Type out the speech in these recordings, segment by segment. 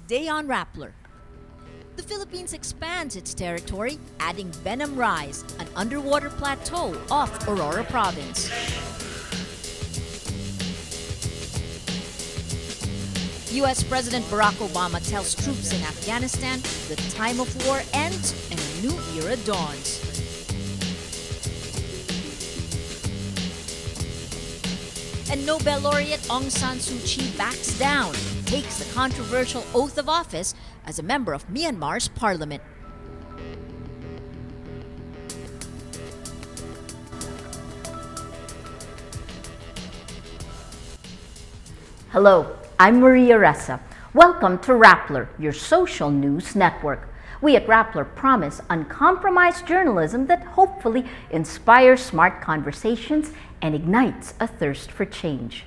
Today on Rappler, the Philippines expands its territory, adding Benham Rise, an underwater plateau off Aurora Province. U.S. President Barack Obama tells troops in Afghanistan the time of war ends and a new era dawns. And Nobel laureate Aung San Suu Kyi backs down, takes the controversial oath of office as a member of Myanmar's parliament. Hello, I'm Maria Ressa. Welcome to Rappler, your social news network. We at Rappler promise uncompromised journalism that hopefully inspires smart conversations and ignites a thirst for change.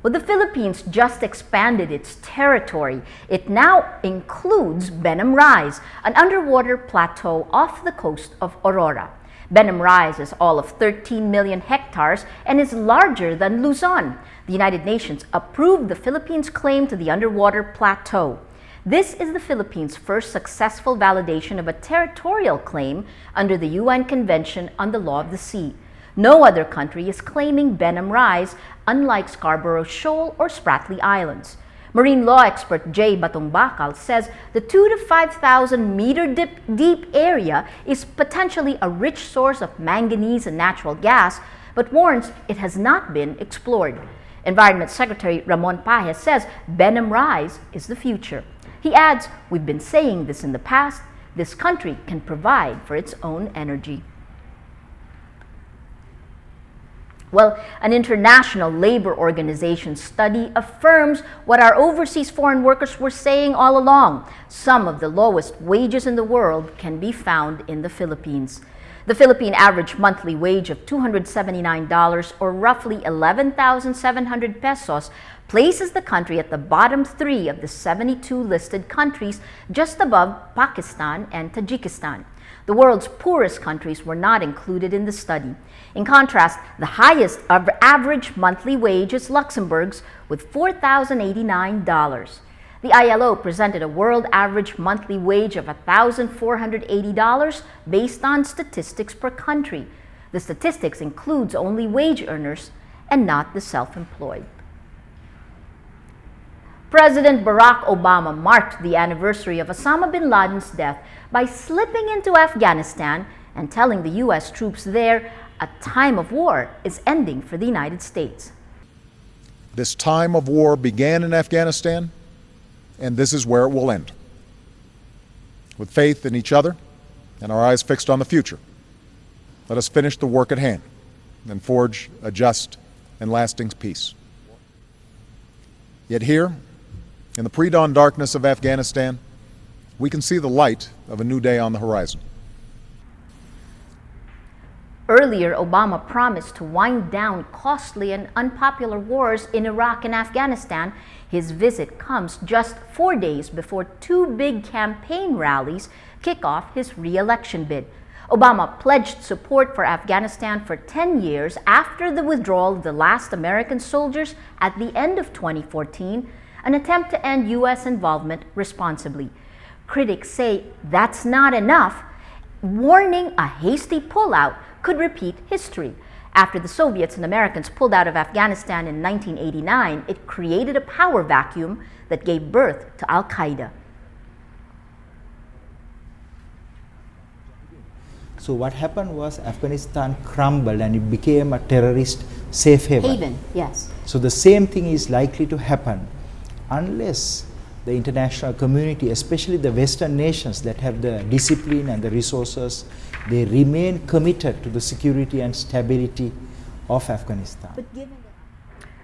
Well, the Philippines just expanded its territory. It now includes Benham Rise, an underwater plateau off the coast of Aurora. Benham Rise is all of 13 million hectares and is larger than Luzon. The United Nations approved the Philippines' claim to the underwater plateau. This is the Philippines' first successful validation of a territorial claim under the UN Convention on the Law of the Sea. No other country is claiming Benham Rise, unlike Scarborough Shoal or Spratly Islands. Marine law expert Jay Batongbakal says the 2,000 to 5,000 meter deep area is potentially a rich source of manganese and natural gas, but warns it has not been explored. Environment Secretary Ramon Pajes says Benham Rise is the future. He adds, "We've been saying this in the past. This country can provide for its own energy." Well, an international labor organization study affirms what our overseas foreign workers were saying all along. Some of the lowest wages in the world can be found in the Philippines. The Philippine average monthly wage of $279, or roughly 11,700 pesos, places the country at the bottom 3 of the 72 listed countries, just above Pakistan and Tajikistan. The world's poorest countries were not included in the study. In contrast, the highest average monthly wage is Luxembourg's, with $4,089. The ILO presented a world average monthly wage of $1,480 based on statistics per country. The statistics includes only wage earners and not the self-employed. President Barack Obama marked the anniversary of Osama bin Laden's death by slipping into Afghanistan and telling the U.S. troops there a time of war is ending for the United States. This time of war began in Afghanistan, and this is where it will end. With faith in each other and our eyes fixed on the future, let us finish the work at hand and forge a just and lasting peace. Yet here, in the pre-dawn darkness of Afghanistan, we can see the light of a new day on the horizon. Earlier, Obama promised to wind down costly and unpopular wars in Iraq and Afghanistan. His visit comes just 4 days before 2 big campaign rallies kick off his re-election bid. Obama pledged support for Afghanistan for 10 years after the withdrawal of the last American soldiers at the end of 2014, an attempt to end U.S. involvement responsibly. Critics say that's not enough, warning a hasty pullout could repeat history. After the Soviets and Americans pulled out of Afghanistan in 1989, it created a power vacuum that gave birth to Al-Qaeda. So what happened was Afghanistan crumbled and it became a terrorist safe haven. Yes. So the same thing is likely to happen unless the international community, especially the Western nations that have the discipline and the resources, they remain committed to the security and stability of Afghanistan.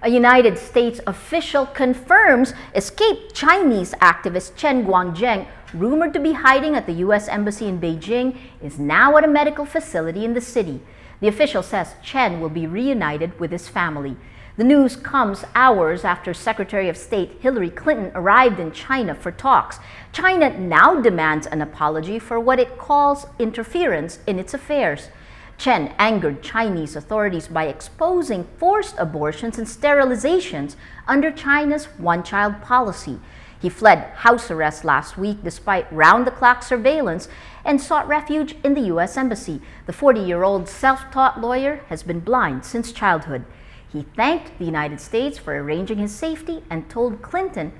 A United States official confirms escaped Chinese activist Chen Guangzheng, rumored to be hiding at the U.S. Embassy in Beijing, is now at a medical facility in the city. The official says Chen will be reunited with his family. The news comes hours after Secretary of State Hillary Clinton arrived in China for talks. China now demands an apology for what it calls interference in its affairs. Chen angered Chinese authorities by exposing forced abortions and sterilizations under China's one-child policy. He fled house arrest last week despite round-the-clock surveillance and sought refuge in the U.S. Embassy. The 40-year-old self-taught lawyer has been blind since childhood. He thanked the United States for arranging his safety and told Clinton,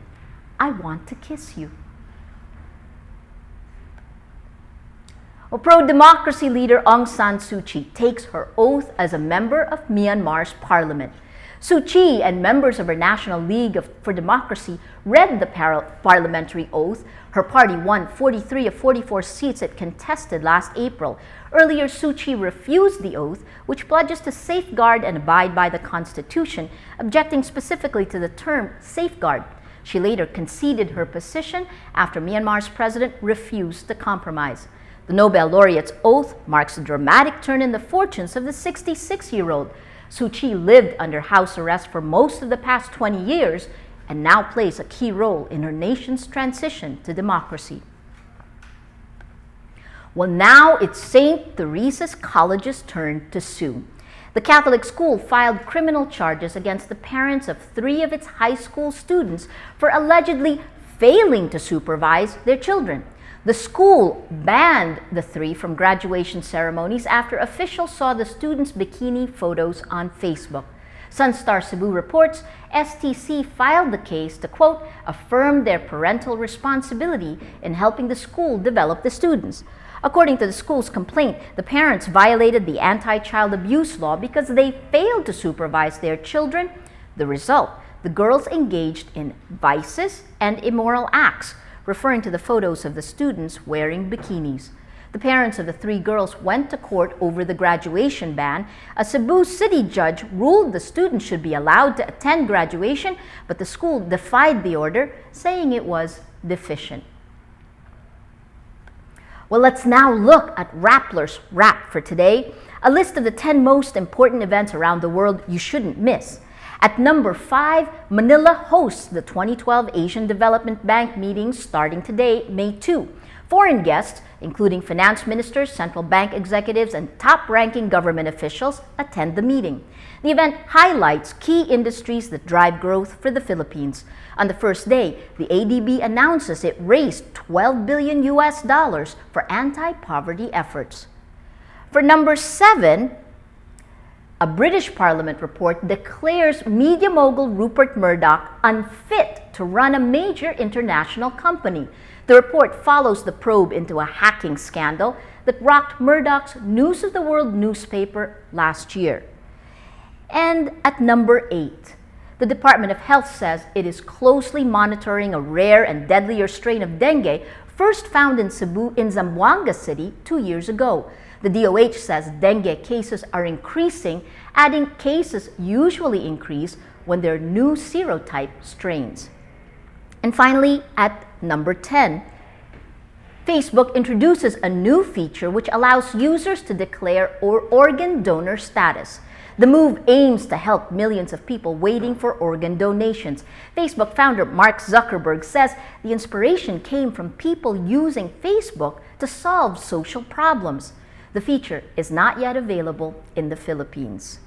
"I want to kiss you." Well, pro-democracy leader Aung San Suu Kyi takes her oath as a member of Myanmar's parliament. Suu Kyi and members of her National League for Democracy read the parliamentary oath. Her party won 43 of 44 seats it contested last April. Earlier, Suu Kyi refused the oath, which pledges to safeguard and abide by the Constitution, objecting specifically to the term safeguard. She later conceded her position after Myanmar's president refused to compromise. The Nobel laureate's oath marks a dramatic turn in the fortunes of the 66-year-old. Suu Kyi lived under house arrest for most of the past 20 years and now plays a key role in her nation's transition to democracy. Well, now it's St. Teresa's College's turn to sue. The Catholic school filed criminal charges against the parents of 3 of its high school students for allegedly failing to supervise their children. The school banned the 3 from graduation ceremonies after officials saw the students' bikini photos on Facebook. Sunstar Cebu reports STC filed the case to, quote, affirm their parental responsibility in helping the school develop the students. According to the school's complaint, the parents violated the anti-child abuse law because they failed to supervise their children. The result, the girls engaged in vices and immoral acts, referring to the photos of the students wearing bikinis. The parents of the 3 girls went to court over the graduation ban. A Cebu city judge ruled the students should be allowed to attend graduation, but the school defied the order, saying it was deficient. Well, let's now look at Rappler's Wrap for today, a list of the 10 most important events around the world you shouldn't miss. At number 5, Manila hosts the 2012 Asian Development Bank meeting starting today, May 2. Foreign guests, including finance ministers, central bank executives, and top-ranking government officials, attend the meeting. The event highlights key industries that drive growth for the Philippines. On the first day, the ADB announces it raised $12 billion for anti-poverty efforts. For number 7, a British Parliament report declares media mogul Rupert Murdoch unfit to run a major international company. The report follows the probe into a hacking scandal that rocked Murdoch's News of the World newspaper last year. And at number 8, the Department of Health says it is closely monitoring a rare and deadlier strain of dengue first found in Cebu in Zamboanga City 2 years ago. The DOH says dengue cases are increasing, adding cases usually increase when there are new serotype strains. And finally, at number 10, Facebook introduces a new feature which allows users to declare organ donor status. The move aims to help millions of people waiting for organ donations. Facebook founder Mark Zuckerberg says the inspiration came from people using Facebook to solve social problems. The feature is not yet available in the Philippines.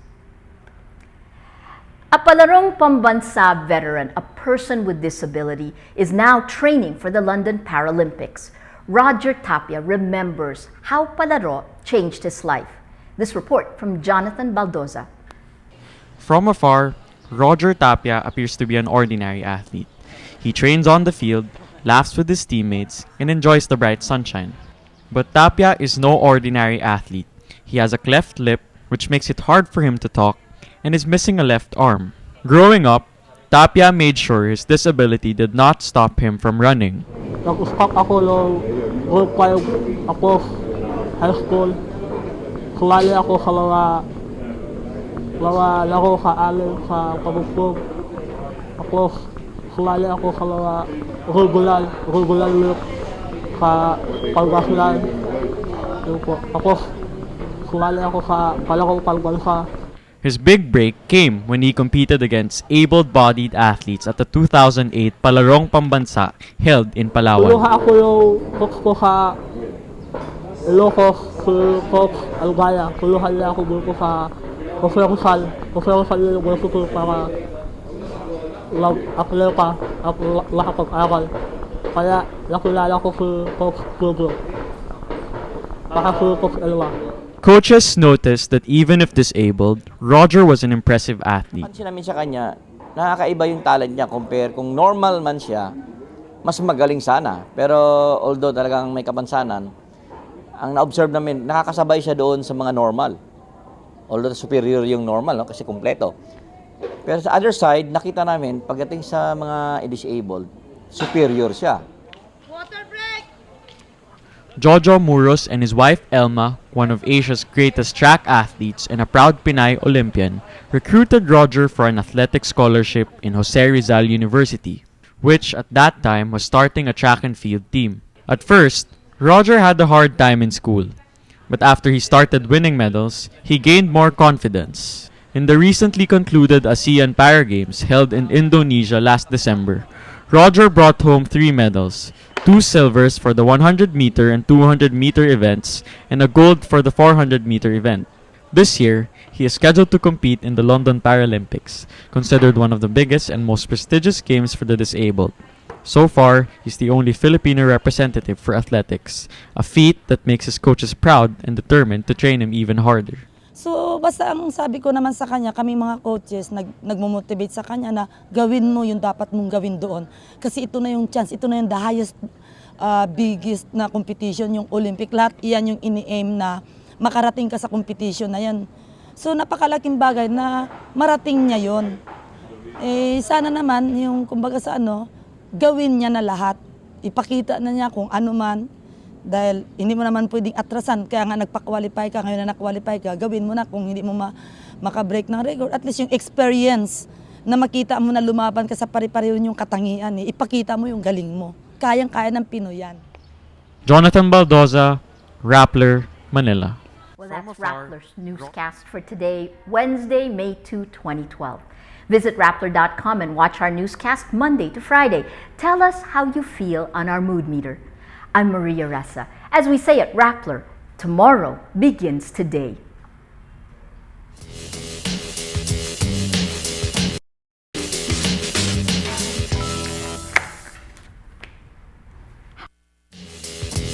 A palarong pambansa veteran, a person with disability, is now training for the London Paralympics. Roger Tapia remembers how palaro changed his life. This report from Jonathan Baldoza. From afar, Roger Tapia appears to be an ordinary athlete. He trains on the field, laughs with his teammates, and enjoys the bright sunshine. But Tapia is no ordinary athlete. He has a cleft lip, which makes it hard for him to talk, and is missing a left arm. Growing up, Tapia made sure his disability did not stop him from running. Nag-stop ako noong group 5 ako high school. Sumali ako sa mga laro sa amin sa pabugbog. Tapos sumali ako sa mga regular look sa Pangasinan. Tapos sumali ako sa palarong pangbansa. His big break came when he competed against able-bodied athletes at the 2008 Palarong Pambansa held in Palawan. Kuluha ako yung coach ko sa Ilocos, si Coach Algaya. Kuluhan niya ako dito sa Professional University para nag-atleta at nakapag-aral. Kaya nakilala ko si Coach Pedro. Saka si Coach Elwa. Coaches noticed that even if disabled, Roger was an impressive athlete. Pansin namin sa kanya, nakakaiba yung talent niya compare kung normal man siya, mas magaling sana. Pero although talagang may kapansanan, ang na-observe namin, nakakasabay siya doon sa mga normal. Although superior yung normal, no? Kasi kumpleto. Pero sa other side, nakita namin, pagdating sa mga disabled, superior siya. Jojo Muros and his wife Elma, one of Asia's greatest track athletes and a proud Pinay Olympian, recruited Roger for an athletic scholarship in Jose Rizal University, which at that time was starting a track and field team. At first, Roger had a hard time in school, but after he started winning medals, he gained more confidence. In the recently concluded ASEAN Para Games held in Indonesia last December, Roger brought home 3 medals, 2 silvers for the 100-meter and 200-meter events, and a gold for the 400-meter event. This year, he is scheduled to compete in the London Paralympics, considered one of the biggest and most prestigious games for the disabled. So far, he's the only Filipino representative for athletics, a feat that makes his coaches proud and determined to train him even harder. So basta ang sabi ko naman sa kanya, kami mga coaches, nagmo-motivate sa kanya na gawin mo yung dapat mong gawin doon. Kasi ito na yung chance, ito na yung the highest, biggest na competition, yung Olympic. Lahat iyan yung ini-aim na makarating ka sa competition na yan. So napakalaking bagay na marating niya yon. Sana naman yung kumbaga sa gawin niya na lahat. Ipakita na niya kung ano man. Dahil hindi mo naman pwedeng atrasan, kaya nga nagpa-qualify ka, ngayon na na-qualify ka, gawin mo na kung hindi mo maka-break ng record. At least yung experience na makita mo na lumaban ka sa pare-pareho yung katangian, ipakita mo yung galing mo. Kayang-kaya ng Pinoy yan. Jonathan Baldoza, Rappler, Manila. Well, that's Rappler's Newscast for today, Wednesday, May 2, 2012. Visit Rappler.com and watch our newscast Monday to Friday. Tell us how you feel on our mood meter. I'm Maria Ressa. As we say at Rappler, tomorrow begins today.